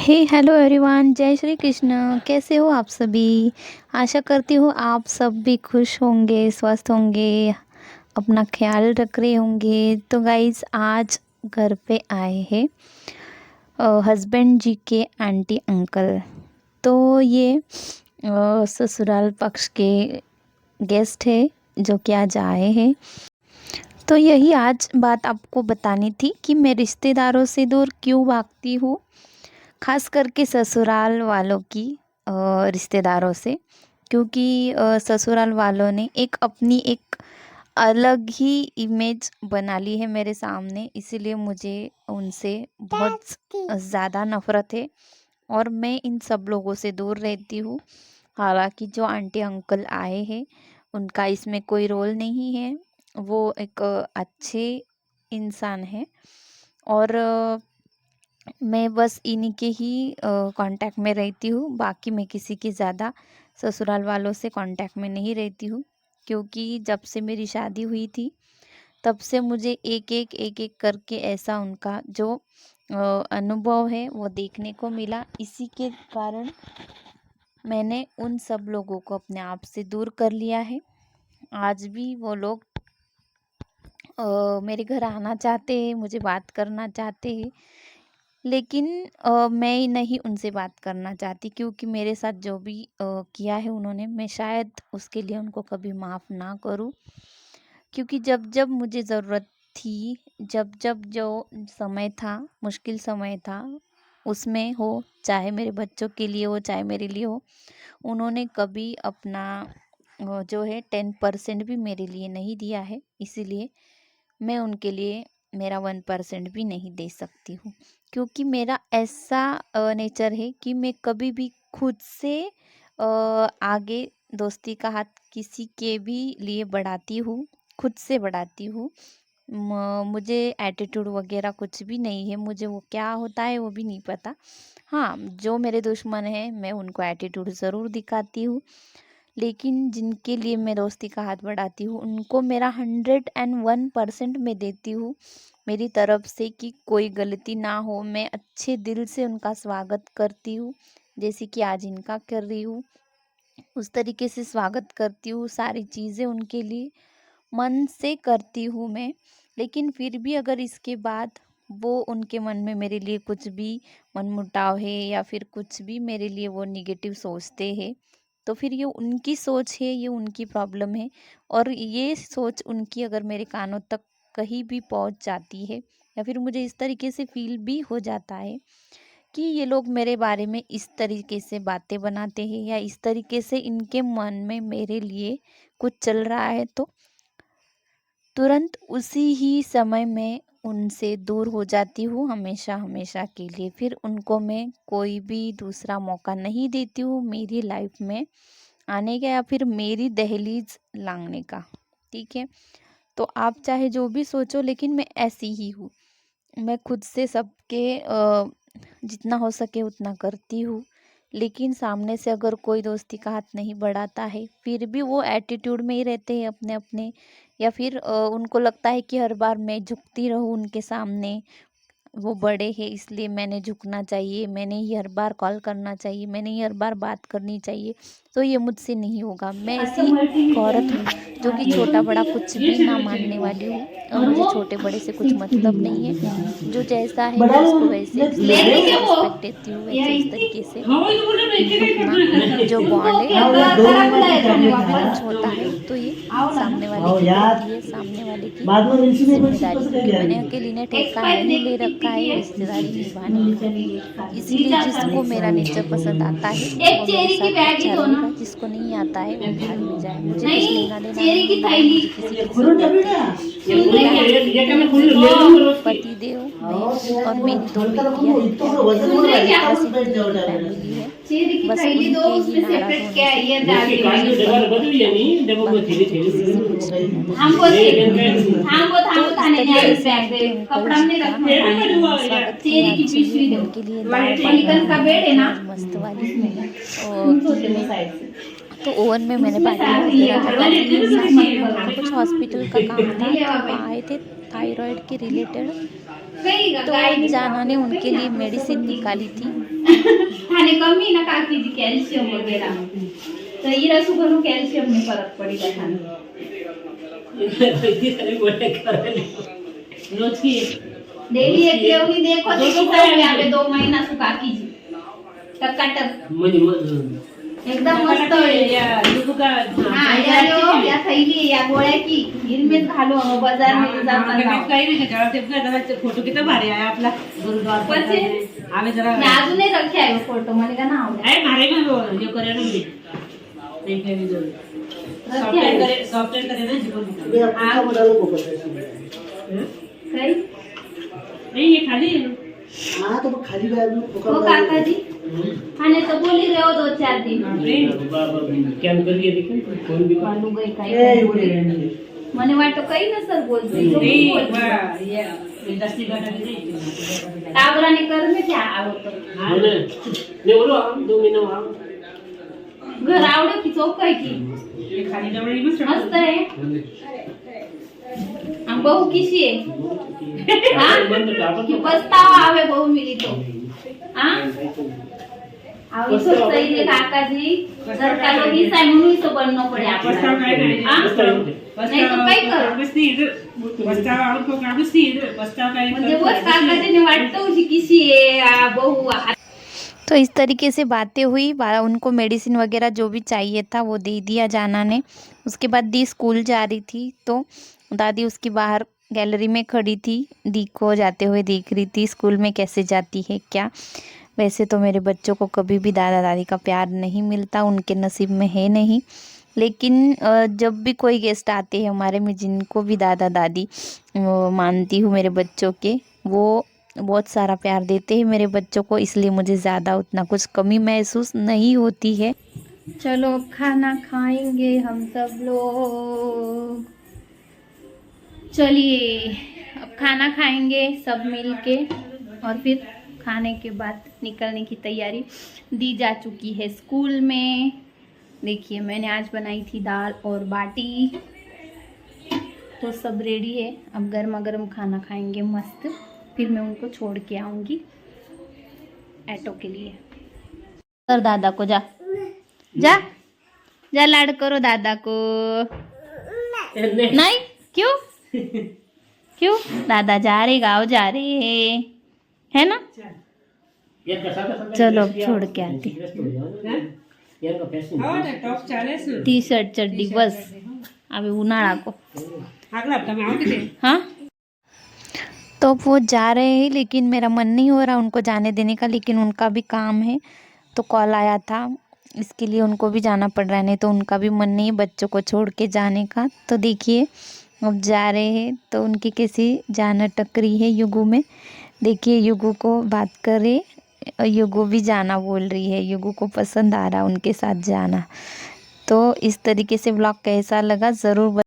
हे hello everyone, जय श्री कृष्ण। कैसे हो आप सभी? आशा करती हूँ आप सब भी खुश होंगे, स्वस्थ होंगे, अपना ख्याल रख रहे होंगे। तो गाइज़, आज घर पे आए हैं हस्बैंड जी के आंटी अंकल। तो ये ससुराल पक्ष के गेस्ट है जो कि आज आए हैं। तो यही आज बात आपको बतानी थी कि मैं रिश्तेदारों से दूर क्यों भागती हूँ, ख़ास करके ससुराल वालों की रिश्तेदारों से। क्योंकि ससुराल वालों ने एक अपनी एक अलग ही इमेज बना ली है मेरे सामने, इसीलिए मुझे उनसे बहुत ज़्यादा नफ़रत है और मैं इन सब लोगों से दूर रहती हूँ। हालांकि जो आंटी अंकल आए हैं उनका इसमें कोई रोल नहीं है, वो एक अच्छे इंसान है और मैं बस इन्हीं के ही कांटेक्ट में रहती हूँ। बाकी मैं किसी की ज़्यादा ससुराल वालों से कांटेक्ट में नहीं रहती हूँ, क्योंकि जब से मेरी शादी हुई थी तब से मुझे एक एक करके ऐसा उनका जो अनुभव है वो देखने को मिला। इसी के कारण मैंने उन सब लोगों को अपने आप से दूर कर लिया है। आज भी वो लोग मेरे घर आना चाहते हैं, मुझे बात करना चाहते हैं, लेकिन मैं नहीं उनसे बात करना चाहती, क्योंकि मेरे साथ जो भी किया है उन्होंने, मैं शायद उसके लिए उनको कभी माफ़ ना करूं। क्योंकि जब जब मुझे ज़रूरत थी, जब जब जो समय था, मुश्किल समय था, उसमें हो, चाहे मेरे बच्चों के लिए हो चाहे मेरे लिए हो, उन्होंने कभी अपना जो है 10% भी मेरे लिए नहीं दिया है। इसीलिए मैं उनके लिए मेरा 1% भी नहीं दे सकती हूँ। क्योंकि मेरा ऐसा नेचर है कि मैं कभी भी खुद से आगे दोस्ती का हाथ किसी के भी लिए बढ़ाती हूँ, खुद से बढ़ाती हूँ। मुझे एटीट्यूड वगैरह कुछ भी नहीं है, मुझे वो क्या होता है वो भी नहीं पता। हाँ, जो मेरे दुश्मन हैं मैं उनको एटीट्यूड ज़रूर दिखाती हूँ, लेकिन जिनके लिए मैं दोस्ती का हाथ बढ़ाती हूँ उनको मेरा 101% मैं देती हूँ मेरी तरफ से, कि कोई गलती ना हो। मैं अच्छे दिल से उनका स्वागत करती हूँ, जैसे कि आज इनका कर रही हूँ, उस तरीके से स्वागत करती हूँ। सारी चीज़ें उनके लिए मन से करती हूँ मैं। लेकिन फिर भी अगर इसके बाद वो उनके मन में मेरे लिए कुछ भी मनमुटाव है या फिर कुछ भी मेरे लिए वो निगेटिव सोचते हैं, तो फिर ये उनकी सोच है, ये उनकी प्रॉब्लम है। और ये सोच उनकी अगर मेरे कानों तक कहीं भी पहुंच जाती है, या फिर मुझे इस तरीके से फील भी हो जाता है कि ये लोग मेरे बारे में इस तरीके से बातें बनाते हैं या इस तरीके से इनके मन में मेरे लिए कुछ चल रहा है, तो तुरंत उसी ही समय मैं उनसे दूर हो जाती हूँ, हमेशा हमेशा के लिए। फिर उनको मैं कोई भी दूसरा मौका नहीं देती हूँ मेरी लाइफ में आने का या फिर मेरी दहलीज लांघने का। ठीक है, तो आप चाहे जो भी सोचो, लेकिन मैं ऐसी ही हूँ। मैं खुद से सबके जितना हो सके उतना करती हूँ, लेकिन सामने से अगर कोई दोस्ती का हाथ नहीं बढ़ाता है, फिर भी वो एटीट्यूड में ही रहते हैं अपने अपने, या फिर उनको लगता है कि हर बार मैं झुकती रहूँ उनके सामने, वो बड़े हैं इसलिए मैंने झुकना चाहिए, मैंने ही हर बार कॉल करना चाहिए, मैंने ही हर बार बात करनी चाहिए। तो ये मुझसे नहीं होगा। मैं ऐसी एक औरत हूँ जो कि छोटा बड़ा कुछ भी ना मानने वाली हूँ, और मुझे छोटे बड़े से कुछ मतलब नहीं है। जो जैसा है मैं उसको वैसे जैसे रिस्पेक्ट देती हूँ वैसे उस तरीके से अपना जो बॉन्ड है वो निभाती हूँ। अगर कुछ होता है तो ये सामने वाले की गलती है, सामने वाले की बाद में मिलती नहीं बच्ची जिम्मेदारी तो है। चली मैंने आएगी। अकेली ने ठेका नहीं ले रखा है रिश्तेदारी निभाने का। इसीलिए जिसको मेरा नेचर पसंद आता है एक वो मेरे चेरी की साथ बैग ही अच्छा दो ना। रहेगा, जिसको नहीं आता है वो भाग में जाए। मुझे कुछ नहीं, लेना देना चेरी की नहीं है, थैली। मुझे किसी ये की खुरुन ज़रूरत है। ना ये मेरी खुरुन लाइफ ये क्या मैं में खुरुन ले मेरे लूंगा रोज की। पति देव, मैं और और वो मेरी दो छलकल को बेटियां हैं, इतो को फैमिली वजन है। हो रहा है क्या बस बैठ इतनी जाओ मेरी टाइम फैमिली है। चेरी की बस थैली दो, उनके ही उसमें से नाराज़ फेंक के होने से आइए मुझे दादी। कुछ फ़र्क पड़ता है, हमको बाकी मुझे किसी से कुछ लेना देना हमको नहीं है। थांगो तो इस थाने ने तरीके अभी से बैग दे आंटी अंकल कपड़ा जी में का रखो। मैंने स्वागत किया। चेरी की आज चलिए पिशवी दो। उनके लिए दाल बाटी पेलिकन का बनाई बेड है थी ना आज मस्त वाली उसको घी दे दो में। साइड से। तो ओवन में मैंने उसमें बाटी सारी ये वगैरह लगा घरवाली दी। इतनी साथ ही में बता उनको दे। कुछ हॉस्पिटल का काम नहीं था, लेवा तो वो भाई। आए थे थायराइड के रिलेटेड। तो जाना ने उनके लिए मेडिसिन निकाली थी। खाने कमी ना काकी जी कैल्शियम वगैरह तो ये रसू भरू कैल्शियम में फर्क पड़ेगा खाने रोज की डेली एक लेवनी देखो तो कितना यहाँ पे 2 महीना सु काकी जी टकाटक एकदम मस्त हाँ या थैली या गोळ्या की हिरमेच घालो बाजार मध्ये जाताना फोटो किती भारी आहे आपला गुरुद्वारा आम्ही जरा अजूनही रखे आहे फोटो मला का ना आवडे आहे भारी में जो करे ना मी ते video सॉफ्टवेअर करे ना जीवन काय नहीं ये खाली हाँ तो खाली वो काका जी खाने तो बोल ही रहे हो 2-4 दिन कैन करके देखो कौन भी चालू गई काय बोले मने वाटो काही ना सर बोलते इंडस्ट्री का ताबराने कर में क्या आवडतो ने बोलो 2 महीना घर आवडे की चौक आहे की ये खाली जवळ मस्त आहे हम बहू किसी है हाँ कि पछतावा आवे बहू मिली तो हाँ आवे तो सही है काका जी सरकार लोग ही साइड में तो बनना पड़े आप नहीं तो काय करो म्हणजे वो काका जी ने वाटतो जी किसी है बहू तो इस तरीके से बातें हुई। उनको मेडिसिन वगैरह जो भी चाहिए था वो दे दिया जाना ने। उसके बाद दी स्कूल जा रही थी तो दादी उसकी बाहर गैलरी में खड़ी थी, दी को जाते हुए देख रही थी स्कूल में कैसे जाती है क्या। वैसे तो मेरे बच्चों को कभी भी दादा दादी का प्यार नहीं मिलता, उनके नसीब में है नहीं। लेकिन जब भी कोई गेस्ट आते हैं हमारे में जिनको भी दादा दादी मानती हूँ मेरे बच्चों के, वो बहुत सारा प्यार देते हैं मेरे बच्चों को, इसलिए मुझे ज़्यादा उतना कुछ कमी महसूस नहीं होती है। चलो खाना खाएंगे हम सब लोग। चलिए अब खाना खाएंगे सब मिलके और फिर खाने के बाद निकलने की तैयारी। दी जा चुकी है स्कूल में। देखिए मैंने आज बनाई थी दाल और बाटी, तो सब रेडी है। अब गर्मा गर्म खाना खाएंगे मस्त, फिर मैं उनको छोड़ के आऊँगी ऑटो के लिए। कर दादा को जा जा जा लाड करो दादा को। नहीं क्यों क्यों दादा जा रहे गाँव जा रहे है ना। चलो अब छोड़ के आती। टी शर्ट चड्डी बस अभी उनाड़ा को। हाँ तो वो जा रहे हैं लेकिन मेरा मन नहीं हो रहा उनको जाने देने का, लेकिन उनका भी काम है तो कॉल आया था इसके लिए उनको भी जाना पड़ रहा है, नहीं तो उनका भी मन नहीं है बच्चों को छोड़ के जाने का। तो देखिए अब जा रहे हैं तो उनकी कैसी जान अटक रही है युगू में। देखिए युगू को बात करे, युगू भी जाना बोल रही है, युगू को पसंद आ रहा उनके साथ जाना। तो इस तरीके से व्लॉग कैसा लगा ज़रूर